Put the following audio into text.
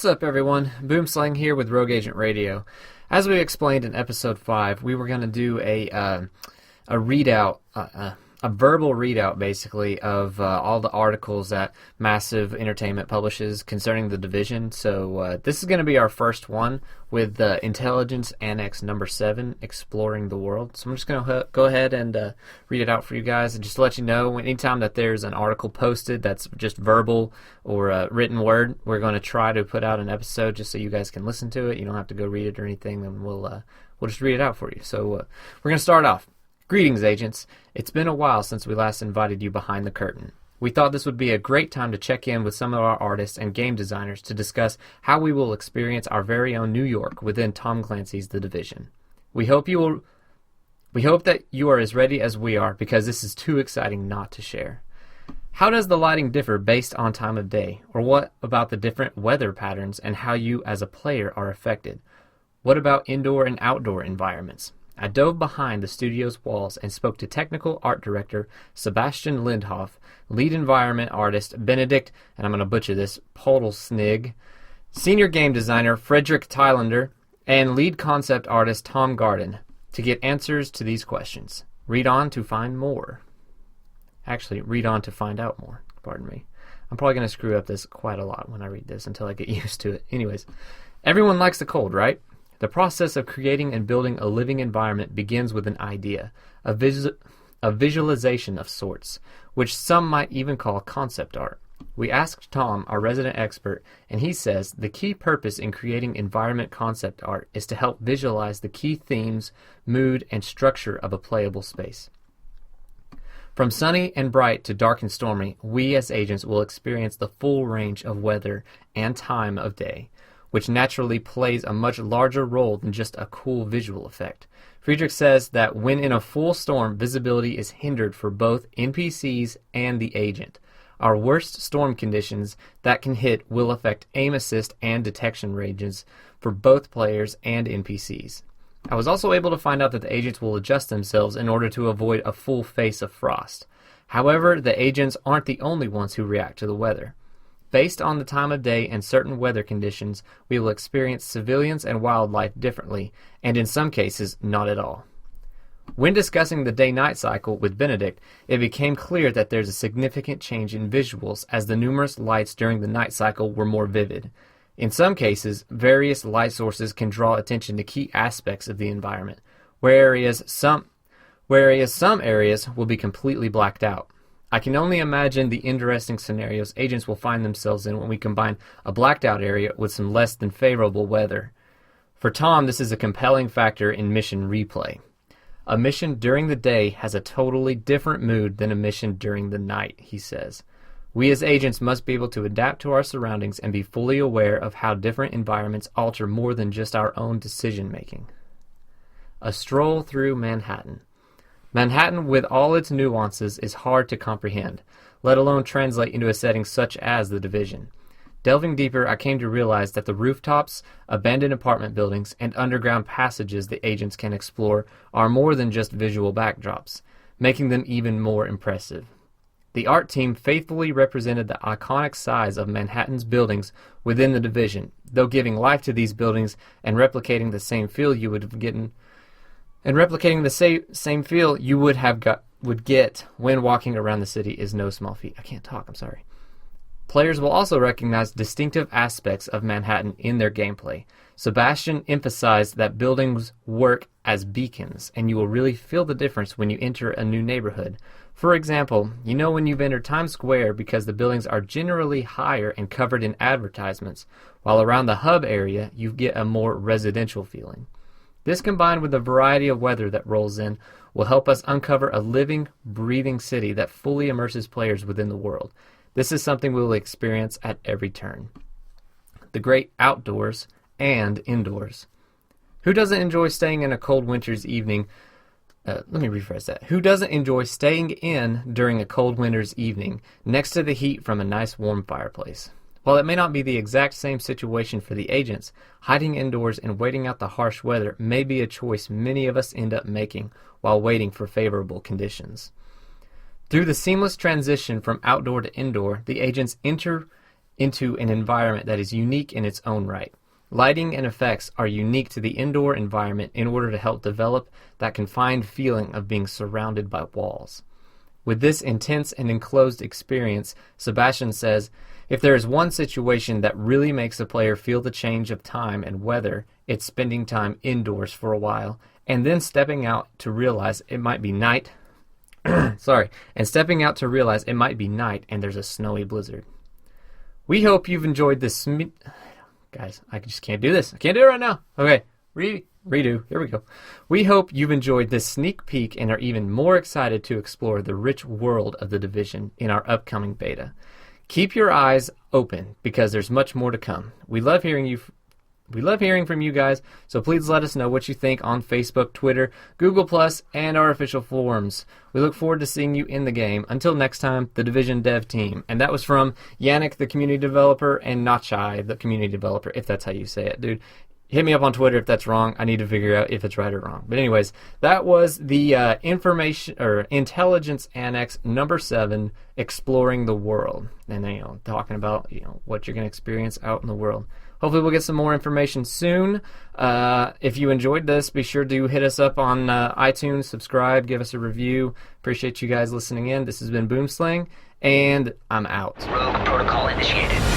What's up, everyone? Boomslang here with Rogue Agent Radio. As we explained in episode 5, we were going to do a readout, a verbal readout, basically, of all the articles that Massive Entertainment publishes concerning the Division. So this is going to be our first one with Intelligence Annex number 7, Exploring the World. So I'm just going to go ahead and read it out for you guys, and just to let you know, anytime that there's an article posted that's just verbal or a written word, we're going to try to put out an episode just so you guys can listen to it. You don't have to go read it or anything, and we'll just read it out for you. So we're going to start off. Greetings, agents. It's been a while since we last invited you behind the curtain. We thought this would be a great time to check in with some of our artists and game designers to discuss how we will experience our very own New York within Tom Clancy's The Division. We hope that you are as ready as we are, because this is too exciting not to share. How does the lighting differ based on time of day? Or what about the different weather patterns and how you as a player are affected? What about indoor and outdoor environments? I dove behind the studio's walls and spoke to technical art director Sebastian Lindhoff, lead environment artist Benedict, and I'm going to butcher this, Podelsnig, senior game designer Frederick Thailander, and lead concept artist Tom Garden to get answers to these questions. Read on to find more. Actually, read on to find out more. Pardon me. I'm probably going to screw up this quite a lot when I read this until I get used to it. Anyways, everyone likes the cold, right? The process of creating and building a living environment begins with an idea, a visualization of sorts, which some might even call concept art. We asked Tom, our resident expert, and he says the key purpose in creating environment concept art is to help visualize the key themes, mood, and structure of a playable space. From sunny and bright to dark and stormy, we as agents will experience the full range of weather and time of day, which naturally plays a much larger role than just a cool visual effect. Friedrich says that when in a full storm, visibility is hindered for both NPCs and the agent. Our worst storm conditions that can hit will affect aim assist and detection ranges for both players and NPCs. I was also able to find out that the agents will adjust themselves in order to avoid a full face of frost. However, the agents aren't the only ones who react to the weather. Based on the time of day and certain weather conditions, we will experience civilians and wildlife differently, and in some cases, not at all. When discussing the day-night cycle with Benedict, it became clear that there's a significant change in visuals as the numerous lights during the night cycle were more vivid. In some cases, various light sources can draw attention to key aspects of the environment, whereas some areas will be completely blacked out. I can only imagine the interesting scenarios agents will find themselves in when we combine a blacked out area with some less than favorable weather. For Tom, this is a compelling factor in mission replay. A mission during the day has a totally different mood than a mission during the night, he says. We as agents must be able to adapt to our surroundings and be fully aware of how different environments alter more than just our own decision making. A stroll through Manhattan. Manhattan, with all its nuances, is hard to comprehend, let alone translate into a setting such as The Division. Delving deeper, I came to realize that the rooftops, abandoned apartment buildings, and underground passages the agents can explore are more than just visual backdrops, making them even more impressive. The art team faithfully represented the iconic size of Manhattan's buildings within The Division, though giving life to these buildings and replicating the same feel you would get when walking around the city is no small feat. I can't talk, I'm sorry. Players will also recognize distinctive aspects of Manhattan in their gameplay. Sebastian emphasized that buildings work as beacons, and you will really feel the difference when you enter a new neighborhood. For example, you know when you've entered Times Square because the buildings are generally higher and covered in advertisements, while around the hub area you get a more residential feeling. This, combined with the variety of weather that rolls in, will help us uncover a living, breathing city that fully immerses players within the world. This is something we will experience at every turn. The great outdoors and indoors. Who doesn't enjoy staying in a cold winter's evening? Who doesn't enjoy staying in during a cold winter's evening next to the heat from a nice warm fireplace? While it may not be the exact same situation for the agents, hiding indoors and waiting out the harsh weather may be a choice many of us end up making while waiting for favorable conditions. Through the seamless transition from outdoor to indoor, the agents enter into an environment that is unique in its own right. Lighting and effects are unique to the indoor environment in order to help develop that confined feeling of being surrounded by walls. With this intense and enclosed experience, Sebastian says, if there is one situation that really makes the player feel the change of time and weather, it's spending time indoors for a while, and then stepping out to realize it might be night. Stepping out to realize it might be night and there's a snowy blizzard. We hope you've enjoyed this. Guys, I just can't do this. I can't do it right now. Okay, redo. Here we go. We hope you've enjoyed this sneak peek and are even more excited to explore the rich world of The Division in our upcoming beta. Keep your eyes open because there's much more to come. We love hearing from you guys, so please let us know what you think on Facebook, Twitter, Google+, and our official forums. We look forward to seeing you in the game. Until next time, The Division Dev Team. And that was from Yannick, the community developer, and Nachai, the community developer, if that's how you say it, dude. Hit me up on Twitter if that's wrong. I need to figure out if it's right or wrong. But anyways, that was the Intelligence Annex number 7, Exploring the World. And then, talking about, what you're going to experience out in the world. Hopefully we'll get some more information soon. If you enjoyed this, be sure to hit us up on iTunes, subscribe, give us a review. Appreciate you guys listening in. This has been Boomslang, and I'm out. Rogue protocol initiated.